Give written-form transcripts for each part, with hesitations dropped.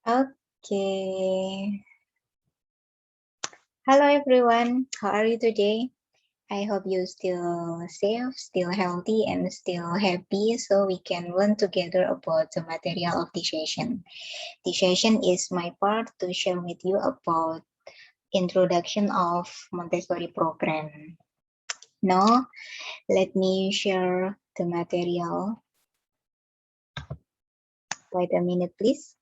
Okay. Hello everyone. How are you today? I hope you still safe, still healthy, and still happy so we can learn together about the material of this session. This session is my part to share with you about introduction of Montessori program. Now, let me share the material. Wait a minute, please.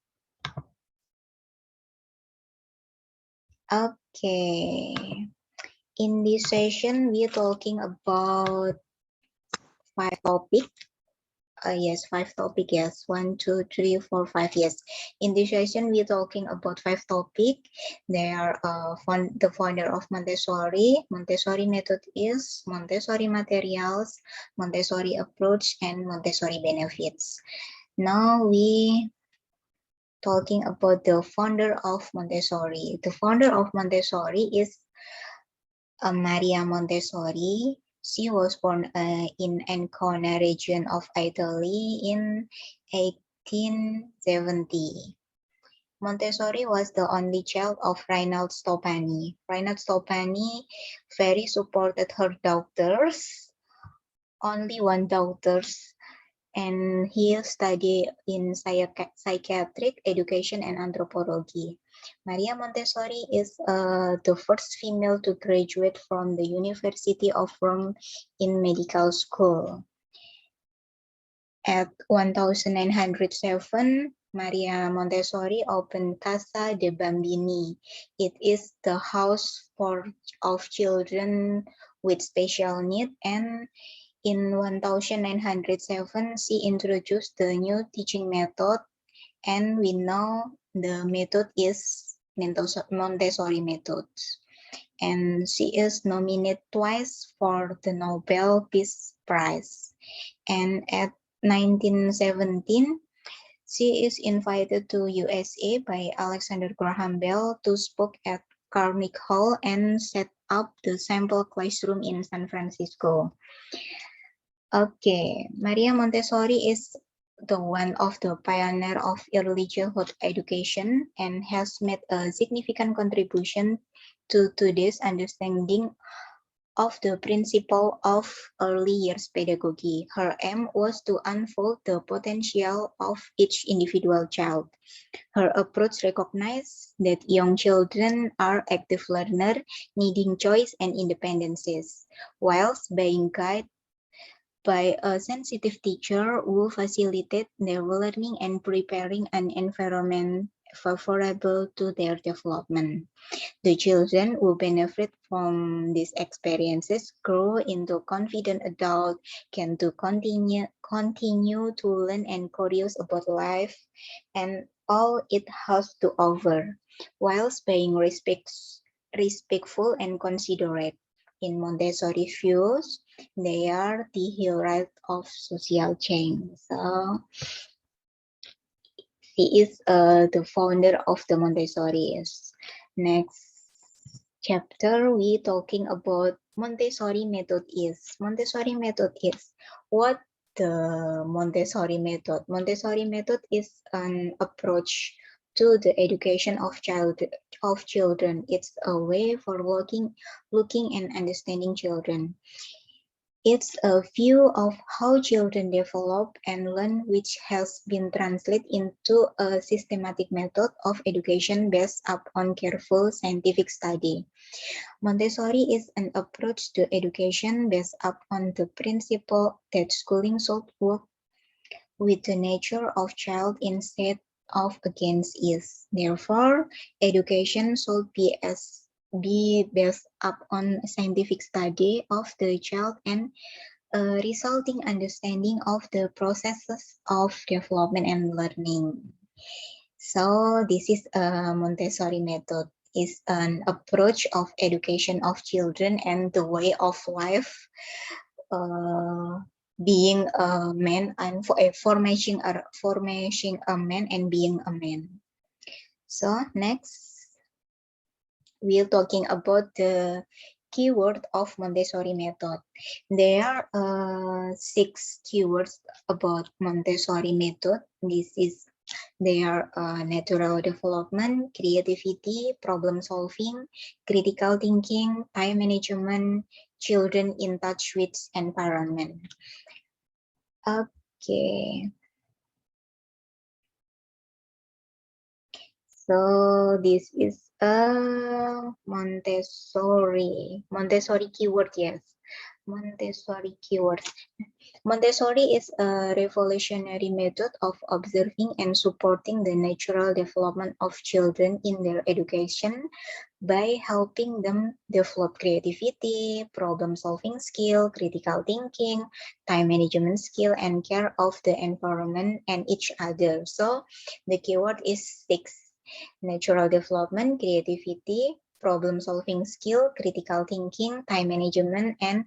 Okay. In this session, we're talking about 5 topics. Yes, 5 topic. Yes, 1, 2, 3, 4, 5. Yes, in this session we're talking about 5 topic. They are the founder of Montessori. Montessori method is Montessori materials, Montessori approach, and Montessori benefits. Now we talking about the founder of Montessori. The founder of Montessori is Maria Montessori. She was born in Ancona region of Italy in 1870. Montessori was the only child of Reinald Stoppani. Reinald Stoppani very supported her daughters, only one daughters, and he studied in psychiatric education and anthropology. Maria Montessori is the first female to graduate from the University of Rome in medical school. At 1907, Maria Montessori opened Casa de Bambini. It is the house of children with special needs, and in 1907, she introduced the new teaching method, and we know the method is Montessori method. And she is nominated twice for the Nobel Peace Prize. And at 1917, she is invited to USA by Alexander Graham Bell to speak at Carnegie Hall and set up the sample classroom in San Francisco. Okay, Maria Montessori is the one of the pioneer of early childhood education and has made a significant contribution to today's understanding of the principle of early years pedagogy. Her aim was to unfold the potential of each individual child. Her approach recognized that young children are active learners needing choice and independences, whilst being guided by a sensitive teacher who facilitate their learning and preparing an environment favorable to their development. The children who benefit from these experiences grow into confident adults, can to continue to learn and curious about life and all it has to offer, whilst being respectful and considerate. In Montessori views, they are the heroes of social change. So he is the founder of the Montessori. Next chapter, we talking about Montessori method is. Montessori method is what the Montessori method. Montessori method is an approach to the education of children. It's a way for looking and understanding children. It's a view of how children develop and learn which has been translated into a systematic method of education based upon careful scientific study. Montessori is an approach to education based upon the principle that schooling should work with the nature of child instead of against it. Therefore, education should be based upon scientific study of the child and a resulting understanding of the processes of development and learning. So this is a Montessori method. Is an approach of education of children and the way of life, being a man and formation a man and being a man. So next, we're talking about the keyword of Montessori method. There are 6 keywords about Montessori method. This is They are natural development, creativity, problem solving, critical thinking, time management, children in touch with environment. Okay. So this is a Montessori keyword, yes. Montessori keywords. Montessori is a revolutionary method of observing and supporting the natural development of children in their education by helping them develop creativity, problem-solving skill, critical thinking, time management skill, and care of the environment and each other. So the keyword is 6. Natural development, creativity, problem-solving skill, critical thinking, time management, and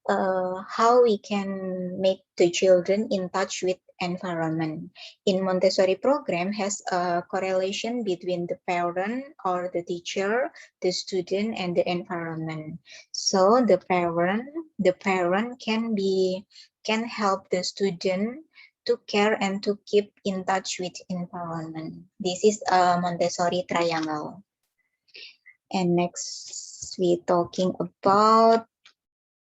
how we can make the children in touch with environment. In Montessori program has a correlation between the parent or the teacher, the student, and the environment. So the parent can help the student to care and to keep in touch with environment. This is a Montessori triangle. And next we talking about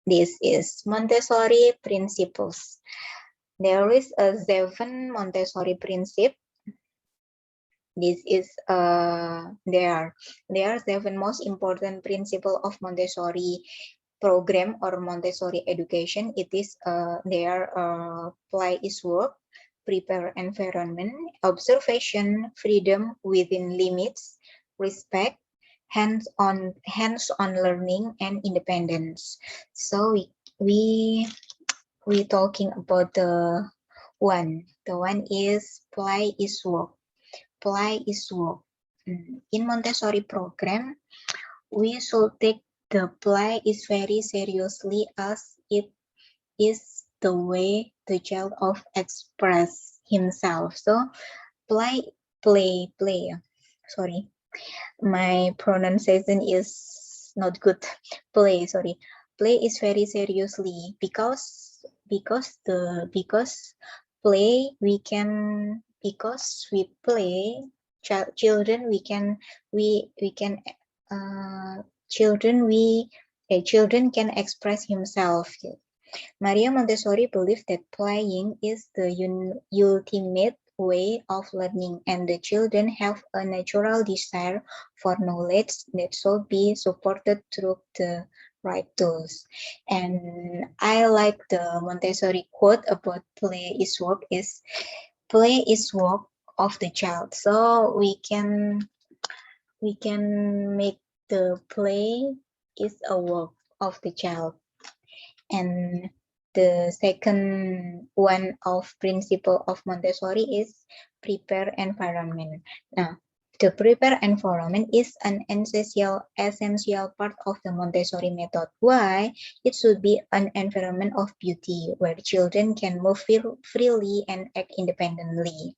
this is Montessori principles. There is a 7 Montessori principle. This is there are 7 most important principle of Montessori program or Montessori education. It is there play is work, prepare environment, observation, freedom within limits, respect, hands-on learning, and independence. So we talking about the one. The one is play is work. Play is work. In Montessori program, we should take the play is very seriously as it is the way the child of express himself. So play. Sorry, my pronunciation is not good. Play is very seriously because play we can because we play children we can children children can express himself. Maria Montessori believed that playing is the ultimate way of learning, and the children have a natural desire for knowledge that should be supported through the right tools. And I like the Montessori quote about play is work of the child. So we can make the play is a work of the child. And the second one of principle of Montessori is prepare environment. Now, the prepare environment is an essential part of the Montessori method. Why? It should be an environment of beauty where children can move freely and act independently.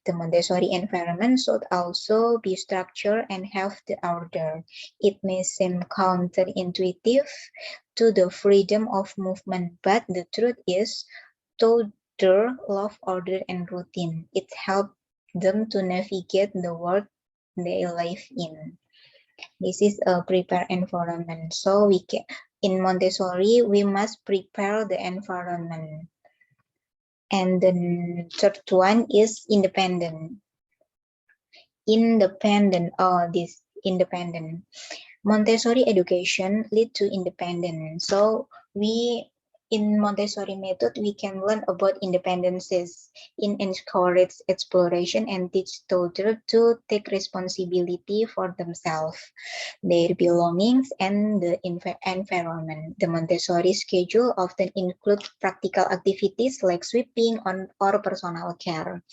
The Montessori environment should also be structured and have the order. It may seem counterintuitive to the freedom of movement, but the truth is, toddlers love order and routine. It helps them to navigate the world they live in. This is a prepared environment. So we can, in Montessori, we must prepare the environment. And the third one is independent. Independent. Montessori education lead to independence. So in Montessori method, we can learn about independences, encourage exploration, and teach toddlers to take responsibility for themselves, their belongings, and the environment. The Montessori schedule often includes practical activities like sweeping or personal care.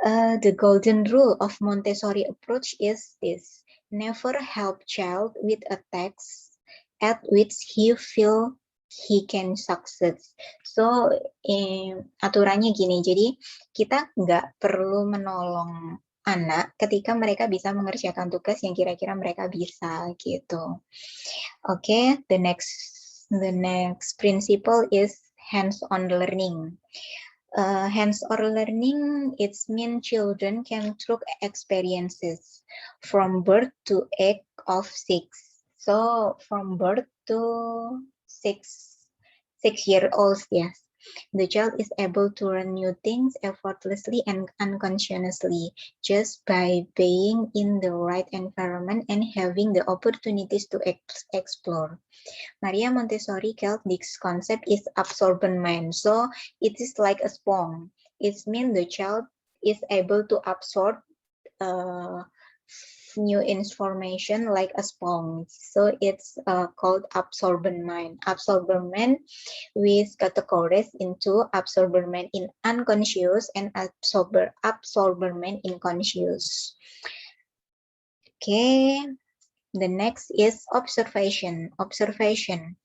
The golden rule of Montessori approach is this: never help child with a task at which he feel he can succeed. So aturannya gini, jadi kita nggak perlu menolong anak ketika mereka bisa mengerjakan tugas yang kira-kira mereka bisa gitu. Okay, the next principle is hands-on learning. Hands-on learning, it's mean children can through experiences from birth to age of 6. So from birth to 6 year olds, yes. The child is able to learn new things effortlessly and unconsciously just by being in the right environment and having the opportunities to explore. Maria Montessori called this concept is absorbent mind. So it is like a sponge. It means the child is able to absorb uh, new information like a sponge. So it's called absorbent mind. Absorbent mind with categories into absorbent mind in unconscious and absorbent mind in conscious. Okay. The next is observation. Observation.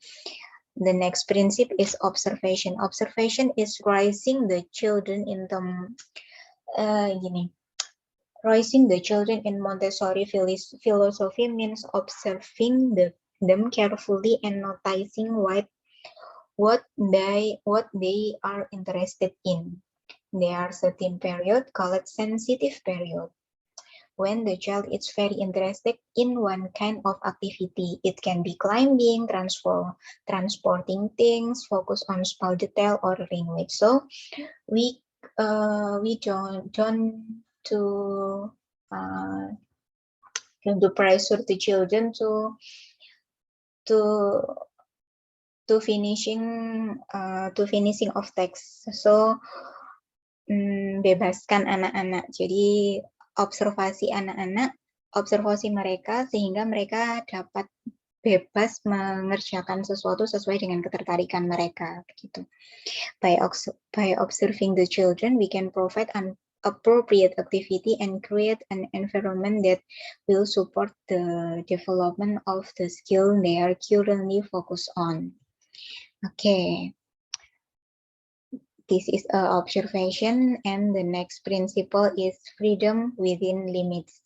The next principle is observation. Observation is raising the children in the raising the children in Montessori philosophy means observing them carefully and noticing what they are interested in. There are certain period called sensitive period. When the child is very interested in one kind of activity, it can be climbing, transporting things, focus on small detail or language. So we don't to uh, to pressure the children to finishing of text. So bebaskan anak-anak. Jadi observasi mereka sehingga mereka dapat bebas mengerjakan sesuatu sesuai dengan ketertarikan mereka begitu. By observing the children, we can provide an appropriate activity and create an environment that will support the development of the skill they are currently focused on. Okay. This is an observation, and the next principle is freedom within limits.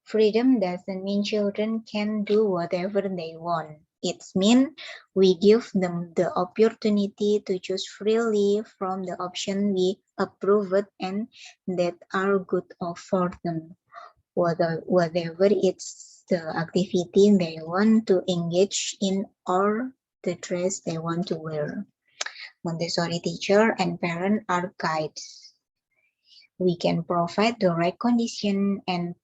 Freedom doesn't mean children can do whatever they want. It means we give them the opportunity to choose freely from the option we approve and that are good for them. Whatever it's the activity they want to engage in or the dress they want to wear. Montessori teacher and parent are guides. We can provide the right condition and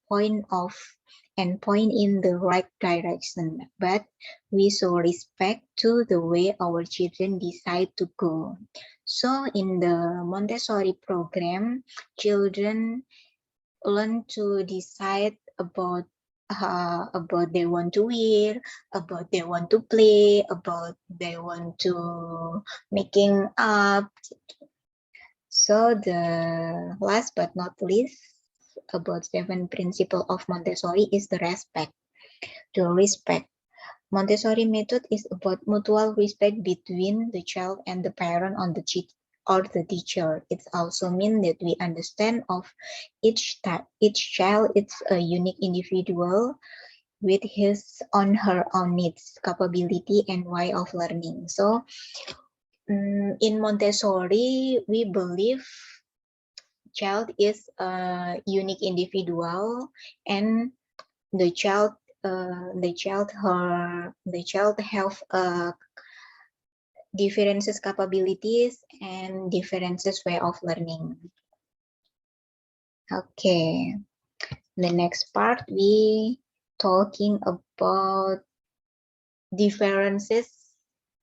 point in the right direction, but we show respect to the way our children decide to go. So in the Montessori program, children learn to decide about they want to wear, about they want to play, about they want to making up. So the last but not least about 7 principle of Montessori is the respect. The respect. Montessori method is about mutual respect between the child and the parent or the teacher. It also means that we understand of each child is a unique individual with his or her own needs, capability, and way of learning. So in Montessori, we believe child is a unique individual and the child have differences capabilities and differences way of learning. Okay, the next part we talking about differences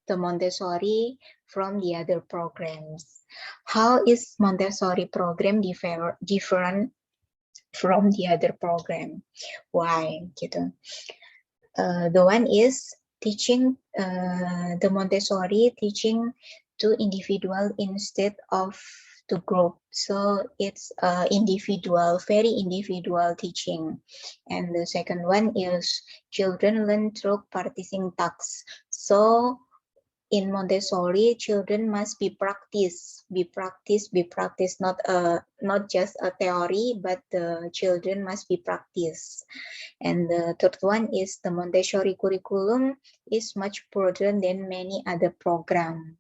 the Montessori from the other programs. How is Montessori program different from the other program? Why? Gitu. The one is teaching the Montessori teaching to individual instead of to group. So it's individual, very individual teaching. And the second one is children learn through practicing tasks. So in Montessori, children must be practice, not just a theory, but the children must be practice. And the third one is the Montessori curriculum is much broader than many other programs.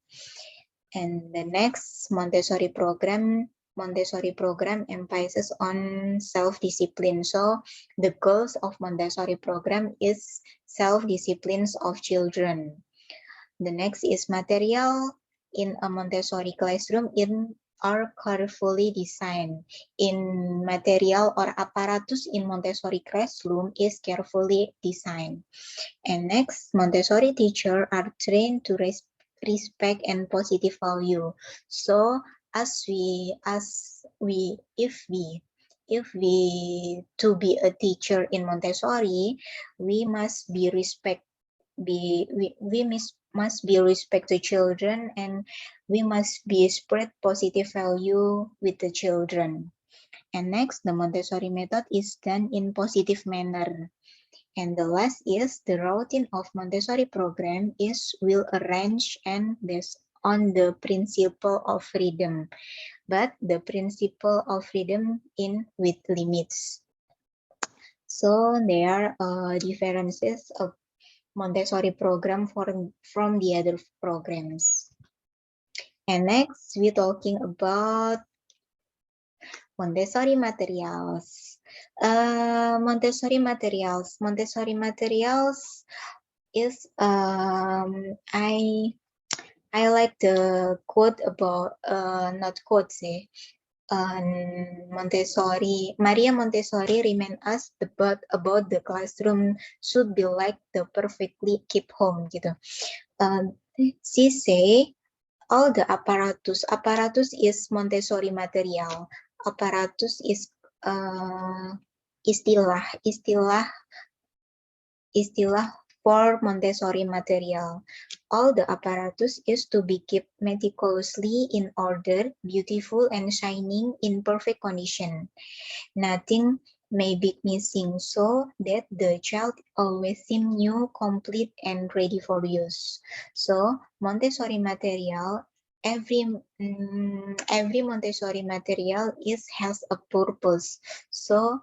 And the next Montessori program emphasizes on self-discipline. So the goals of Montessori program is self-disciplines of children. The next is material in a Montessori classroom are carefully designed. In material or apparatus in Montessori classroom is carefully designed. And next, Montessori teachers are trained to respect and positive value. So if we to be a teacher in Montessori, we must be must be respect to children, and we must be spread positive value with the children. And next, the Montessori method is done in positive manner. And the last is the routine of Montessori program is well arranged and based on the principle of freedom, but the principle of freedom in with limits. So there are differences of Montessori program from the other programs. And next, we're talking about Montessori materials. Montessori materials is I like the quote about not quote say Maria Montessori remind us about the classroom should be like the perfectly kept home gitu. She say all the apparatus is Montessori material. Apparatus is istilah for Montessori material. All the apparatus is to be kept meticulously in order, beautiful and shining in perfect condition. Nothing may be missing, so that the child always seem new, complete, and ready for use. So Montessori material, every Montessori material has a purpose. So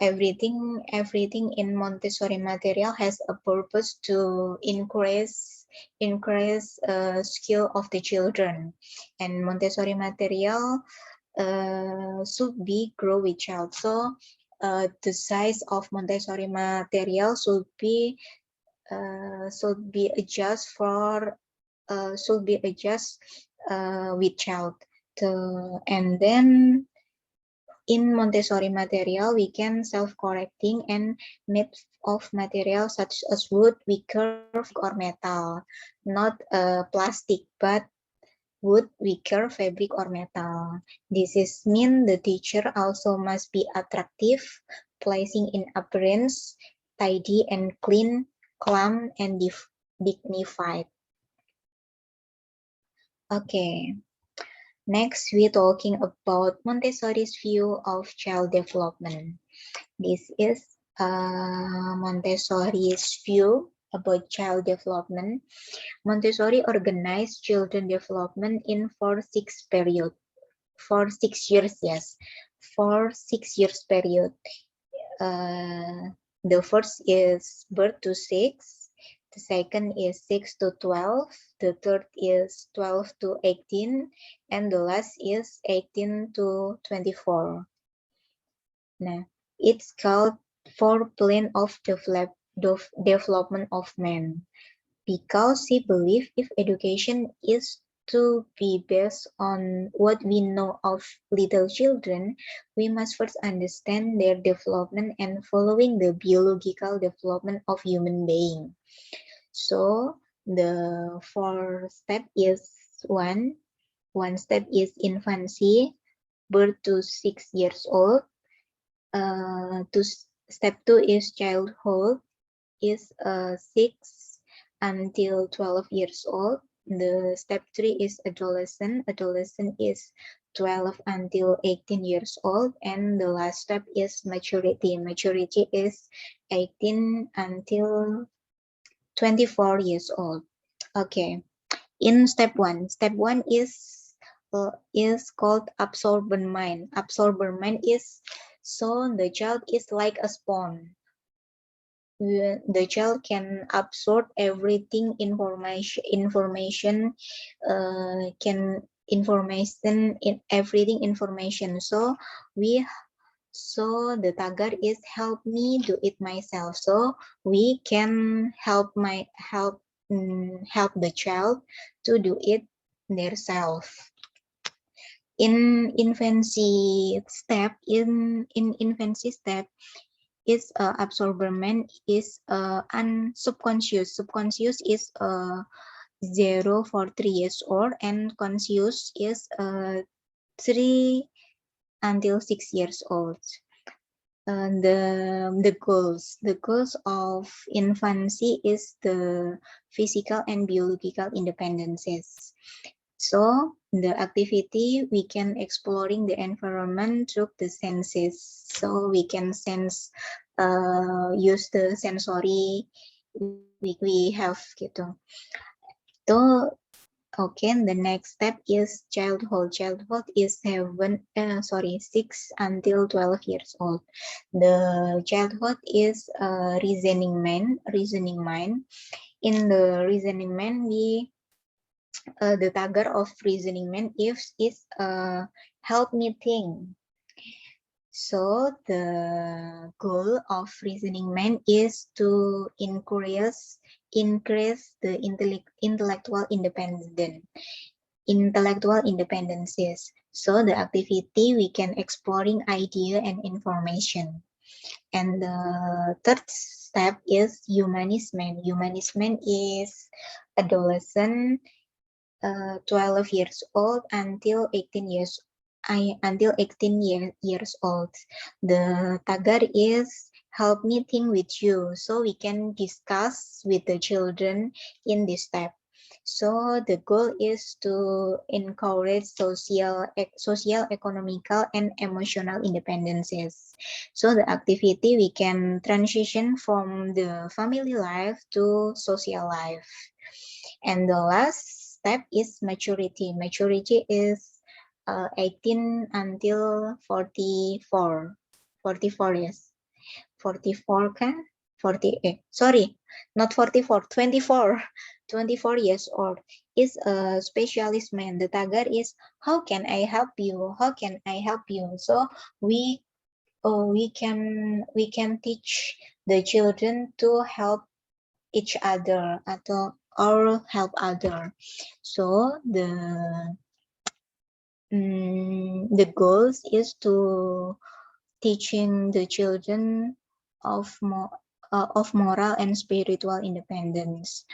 everything in Montessori material has a purpose to increase skill of the children, and Montessori material should be grow with child. So the size of Montessori material should be adjust for with child. And then in Montessori material, we can self-correcting and made of material such as wood, wicker, or metal, not plastic, but wood, wicker, fabric, or metal. This is mean the teacher also must be attractive, pleasing in appearance, tidy and clean, calm and dignified. Okay. Next, we're talking about Montessori's view of child development. This is Montessori's view about child development. Montessori organized children development in 4-6 period. For 6 years, yes. For 6 years period. The first is birth to 6. The second is 6 to 12. The third is 12 to 18. And the last is 18 to 24. Nah, it's called for plan of development of man, because he believes if education is to be based on what we know of little children, we must first understand their development and following the biological development of human being. So the fourth step is one step is infancy, birth to 6 years old. Step 2 is childhood, is 6 until 12 years old. The step 3 is adolescent. Adolescent is 12 until 18 years old. And the last step is maturity. Maturity is 18 until 24 years old. Okay. In step 1 is called absorbent mind. Absorbent mind is so the child is like a sponge. the child can absorb everything information can information in everything information. So the tagar is help me do it myself. So we can help the child to do it themselves. In infancy step, is absorbment is unsubconscious. Subconscious is 0 for 3 years old, and conscious is 3 until 6 years old. The goals of infancy is the physical and biological independences. So the activity, we can exploring the environment through the senses. So we can use the sensory we have gitu. So okay, the next step is childhood. Childhood is 6 until 12 years old. The childhood is reasoning mind. In the reasoning mind, the tagar of reasoning mind is help me think. So the goal of reasoning mind is to increase the intellectual independences. So the activity, we can exploring idea and information. And the third step is humanism. Humanism is adolescent 12 years old until 18 years old. The tagar is help me think with you, so we can discuss with the children in this step. So the goal is to encourage social, economical, and emotional independences. So the activity, we can transition from the family life to social life. And the last step is maturity. Maturity is 18 until 44. 44 years. 44 kan? 40, sorry, not 44, 24. 24 years old is a specialist man. The tagar is, how can I help you? How can I help you? So we can teach the children to help each other or help other. So the goals is to teaching the children of moral and spiritual independence,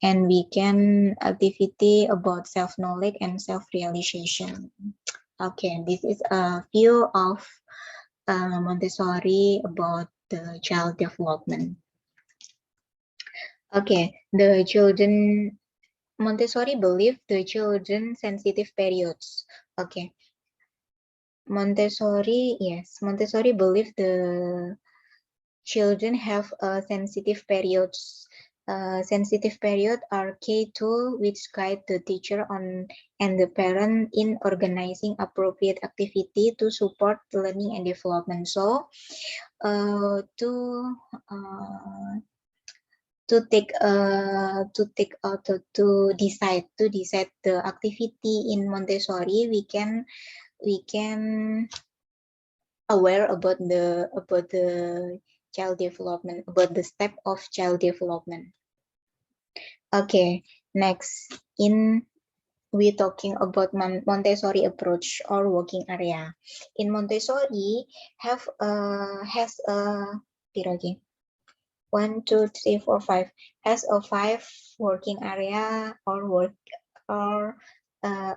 and we can activity about self-knowledge and self-realization. Okay, this is a few of Montessori about the child development. Okay, the children, Montessori believe the children sensitive periods. Okay, Montessori believe the children have sensitive periods. Sensitive period are key tool which guide the teacher and the parent in organizing appropriate activity to support learning and development. So to decide the activity in Montessori, we can aware about the child development, about the step of child development. Okay, next we talking about Montessori approach or working area. In Montessori has a 1, 2, 3, 4, 5 has a 5 working area or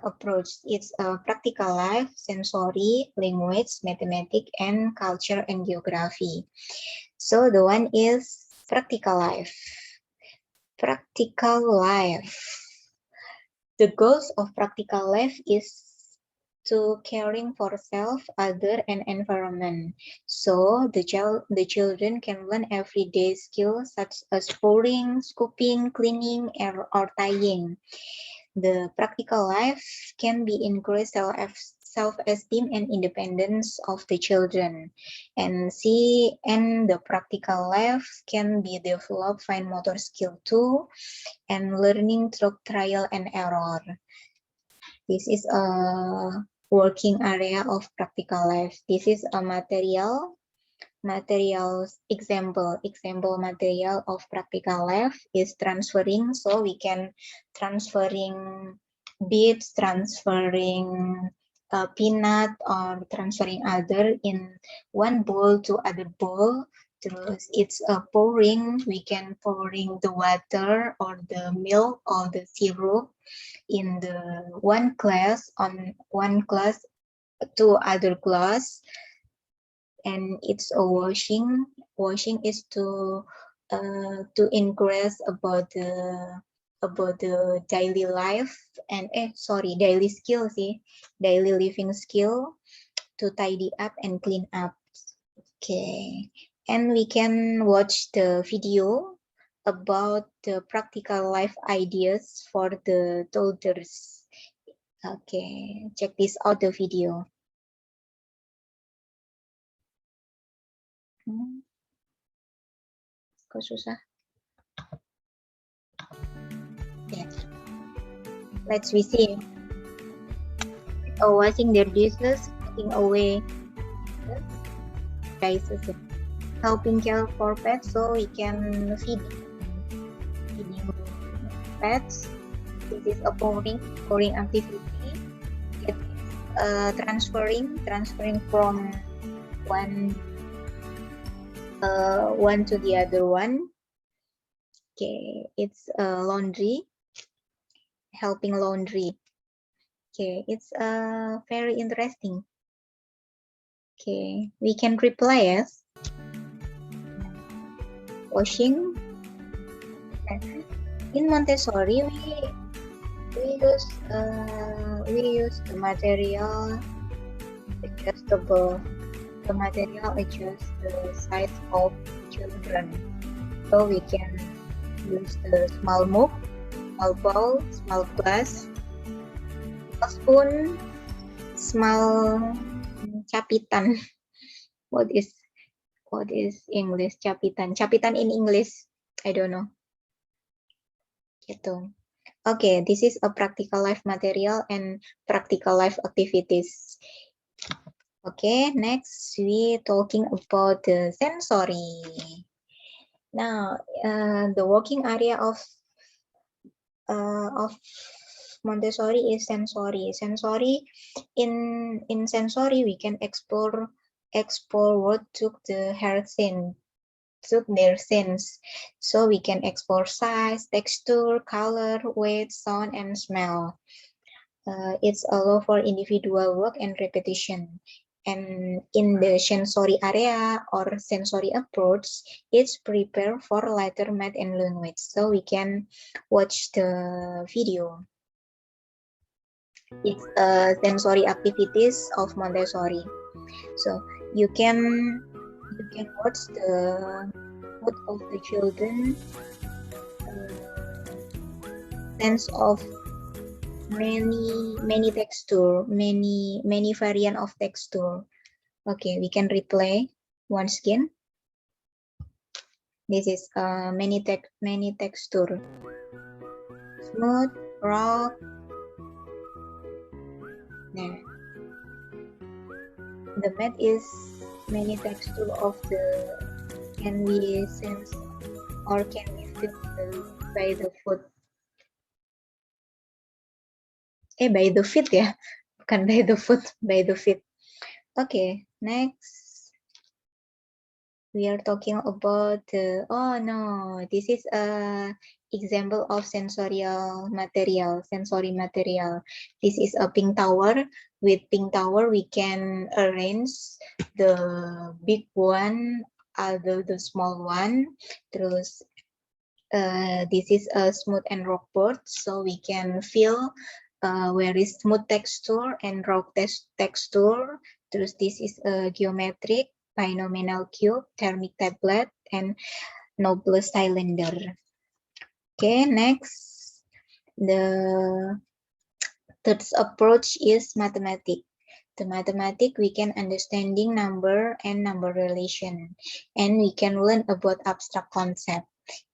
approach. It's a practical life, sensory, language, mathematics, and culture and geography. So the one is practical life. Practical life. The goals of practical life is to caring for self, other, and environment. So the children can learn everyday skills such as pouring, scooping, cleaning, or tying. The practical life can be increased self-esteem and independence of the children. And the practical life can be developed fine motor skill too, and learning through trial and error. This is a working area of practical life. This is a materials example material of practical life is transferring, so we can transferring beads, transferring peanut, or transferring other in one bowl to other bowl. Terus it's pouring, we can pouring the water or the milk or the syrup in the one glass to other glass. And it's a washing is to increase about the daily life and daily skill daily living skill, to tidy up and clean up. Okay, and we can watch the video about the practical life ideas for the toddlers. Okay, check this out, the video. Kok susah? Okay. Let's see. Washing their dishes, putting away prices, helping care for pets, so we can feeding pets. This is a pouring activity. It's transferring from one to the other one. Okay, it's laundry, helping laundry. Okay, it's very interesting. Okay, we can replace washing. In Montessori, we use the material adjustable. The material adjusts the size of children, so we can use the small mug, small bowl, small glass, a spoon, small capitan. What is English capitan? Capitan in English, I don't know. Gitu. Okay, this is a practical life material and practical life activities. Okay, next we talking about the sensory. Now, the working area of Montessori is sensory. Sensory, in sensory we can explore what took their sense. So we can explore size, texture, color, weight, sound, and smell. It's allow for individual work and repetition. And in the sensory area or sensory approach, it's prepared for later math and language. So we can watch the video. It's sensory activities of Montessori. So you can watch the mood of the children, sense of many texture, many variant of texture. Okay, we can replay once again. This is many texture, smooth, rough. Nah, the mat is many texture of the, can we sense or can we feel by the foot? By the feet ya, bukan by the foot, by the feet. Okay, next we are talking about oh no, this is a example of sensory material. This is a pink tower. With pink tower we can arrange the big one, the small one. Terus this is a smooth and rock board, so we can feel where is smooth texture and rock texture. Terus this is a geometric, binomial cube, thermic tablet, and Noble cylinder. Okay, next, the third approach is mathematics. The mathematics, we can understanding number and number relation, and we can learn about abstract concept.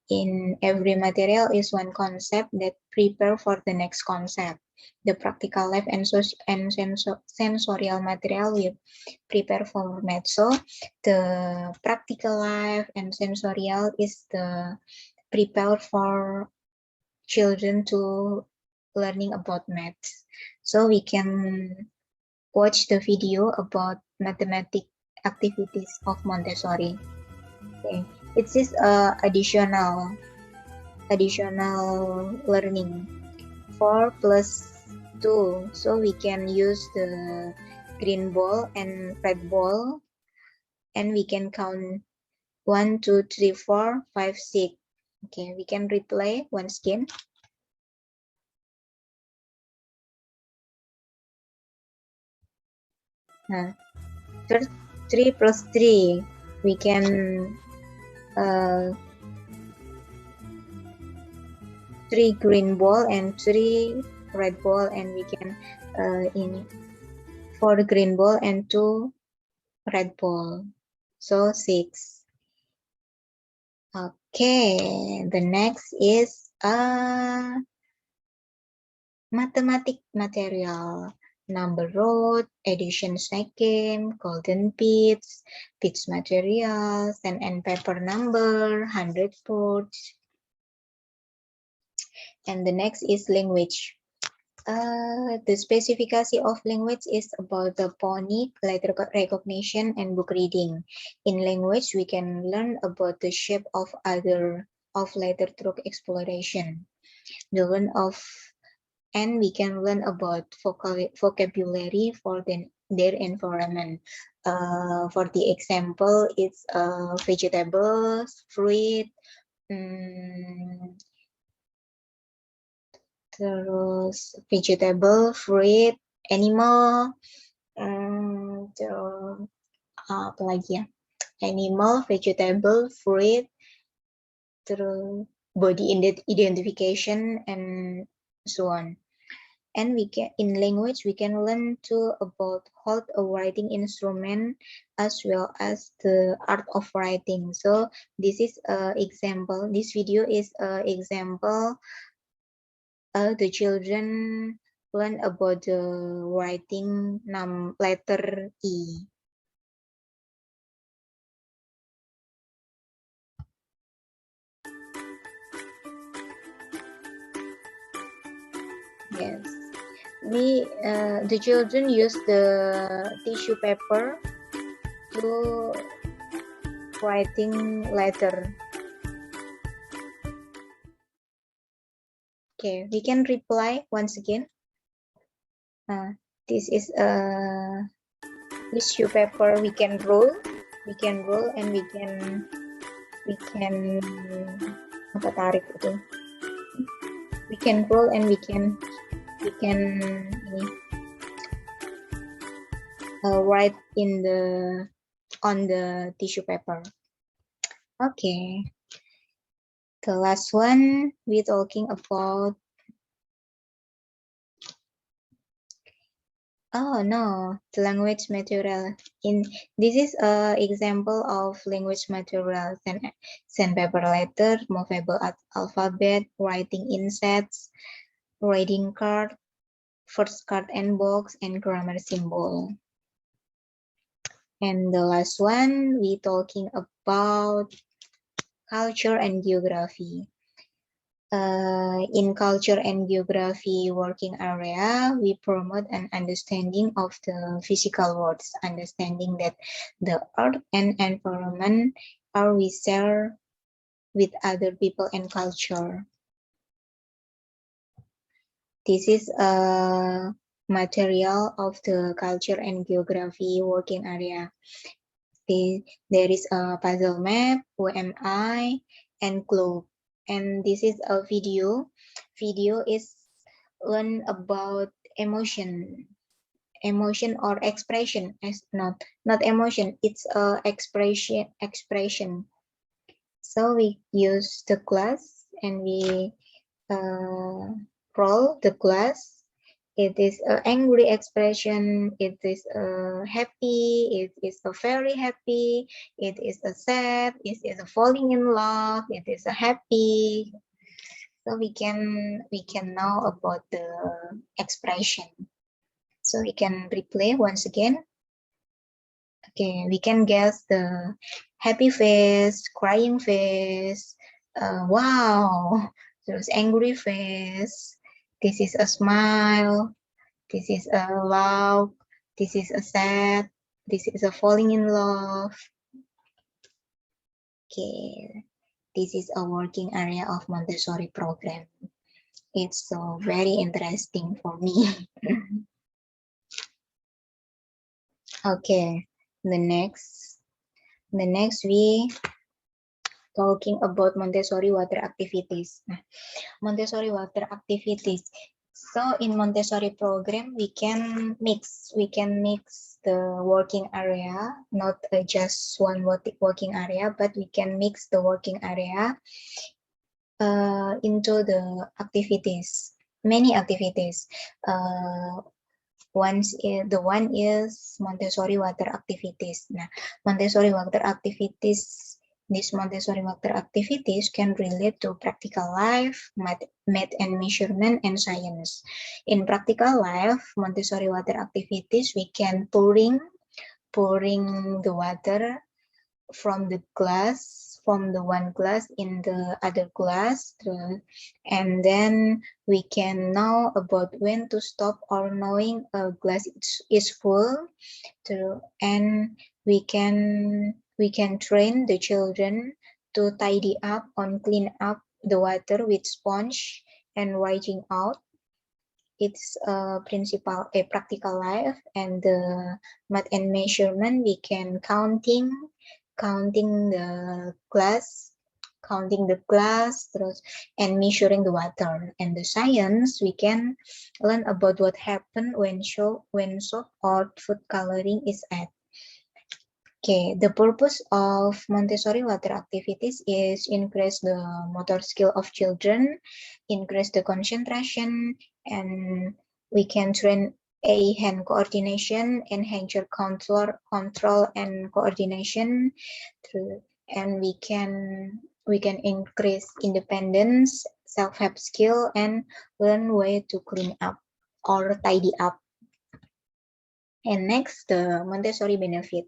In every material is one concept that prepare for the next concept. The practical life and sensorial material will prepare for math. So the practical life and sensorial is the prepare for children to learning about maths. So we can watch the video about mathematic activities of Montessori. Okay, it is additional learning 4 plus 2, so we can use the green ball and red ball, and we can count 1 2 3 4 5 6. Okay, we can replay once again. First 3 plus 3, we can 3 green ball and 3 red ball, and we can in 4 green ball and 2 red ball, so 6. Okay, the next is mathematic material, number road, addition scheme, golden bits, bits materials, and paper number, 100 boards. And the next is language. The specification of language is about the phonics, letter recognition, and book reading. In language, we can learn about the shape of letter through exploration. And we can learn about vocabulary for their environment. For the example, it's vegetables, fruit, terus vegetable, fruit, animal, terus apa lagi ya? Animal, vegetable, fruit, terus body identification, and so on. And we can, in language, we can learn too about hold a writing instrument as well as the art of writing. So this is an example. This video is an example. The children learn about the writing letter E. Yes, the children use the tissue paper to writing letter. Okay, we can reply once again. This is a tissue paper. We can roll, and we can apa tarik itu. We can roll and we can write on the tissue paper. Okay, the last one we're talking about. Oh no, the language material. This is an example of language material: sandpaper letter, movable alphabet, writing insets, writing card, first card and box, and grammar symbol. And the last one, we talking about culture and geography. In culture and geography working area, we promote an understanding of the physical worlds, understanding that the earth and environment are we share with other people and culture. This is a material of the culture and geography working area. There is a puzzle map, who am I, and globe. And this is a video. Video is learn about emotion or expression. Not emotion, it's a expression. So we use the glass and we roll the glass, It is an angry expression. It is a happy. It is a very happy. It is a sad. It is a falling in love. It is a happy. So we can know about the expression. So we can replay once again. Okay, we can guess the happy face, crying face, wow, there's angry face. This is a smile. This is a love. This is a sad. This is a falling in love. Okay, this is a working area of Montessori program. It's so very interesting for me. Okay, the next we talking about Montessori water activities. Nah, Montessori water activities. So in Montessori program, we can mix the working area, not just one working area, but we can mix the working area into the activities, many activities. The one is Montessori water activities. Nah, Montessori water activities. These Montessori water activities can relate to practical life, math and measurement, and science. In practical life, Montessori water activities, we can pouring the water from the one glass in the other glass, and then we can know about when to stop, or knowing a glass is full, and we can train the children to tidy up or clean up the water with sponge and writing out. It's a practical life. And the math and measurement, we can counting the glass, and measuring the water. And the science, we can learn about what happened when soap or food coloring is added. Okay, the purpose of Montessori water activities is increase the motor skill of children, increase the concentration, and we can train hand coordination, enhance your control and coordination, and we can increase independence, self-help skill, and learn way to clean up or tidy up. And next, the Montessori benefit.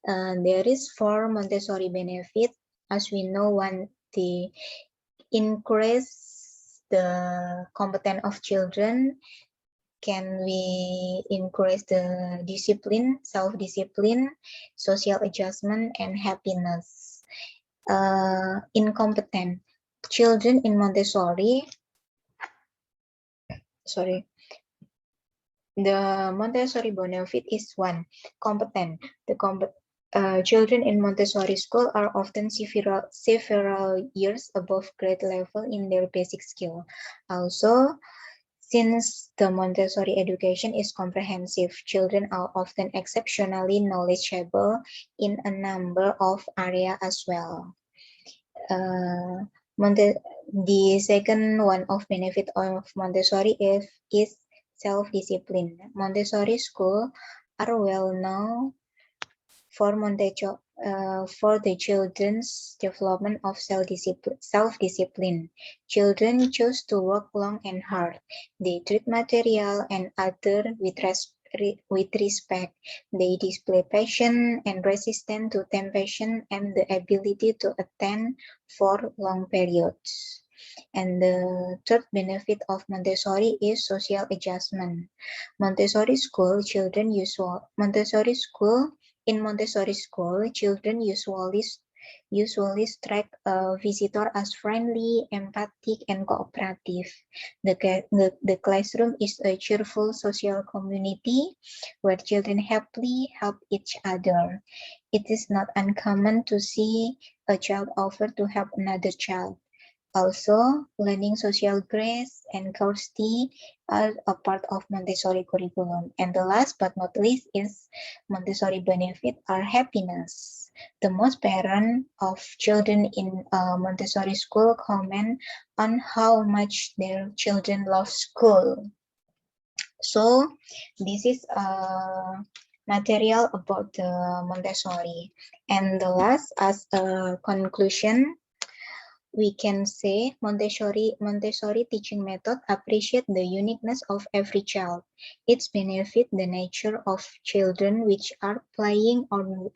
There is 4 Montessori benefit. As we know, one, the increase the competence of children. Can we increase the discipline, self-discipline, social adjustment, and happiness? Incompetent children in Montessori. The Montessori benefit is 1. Competent. Children in Montessori school are often several years above grade level in their basic skill. Also, since the Montessori education is comprehensive, children are often exceptionally knowledgeable in a number of areas as well. The second one of benefit of Montessori is self-discipline. Montessori school are well known for the children's development of self-discipline. Children choose to work long and hard. They treat material and other with respect. They display patience and resistance to temptation and the ability to attend for long periods. And the third benefit of Montessori is social adjustment. Montessori school, children children usually strike a visitor as friendly, empathic, and cooperative. The classroom is a cheerful social community where children happily help each other. It is not uncommon to see a child offer to help another child. Also, learning social grace and courtesy are a part of Montessori curriculum. And the last but not least is Montessori benefit are happiness. The most parents of children in Montessori school comment on how much their children love school. So this is material about the Montessori. And the last, as a conclusion, we can say Montessori teaching method appreciate the uniqueness of every child. Its benefit the nature of children which are playing on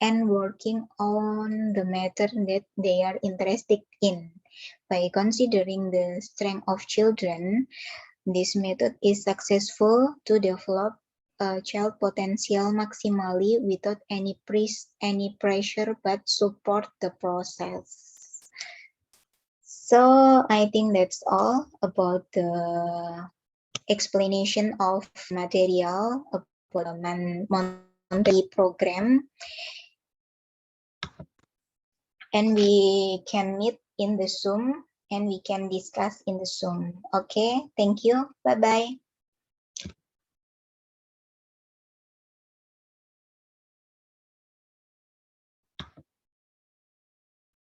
and working on the matter that they are interested in. By considering the strength of children, this method is successful to develop a child potential maximally without any pressure but support the process. So I think that's all about the explanation of material about the Montessori program, and we can meet in the Zoom and we can discuss in the Zoom. Okay, thank you. Bye bye.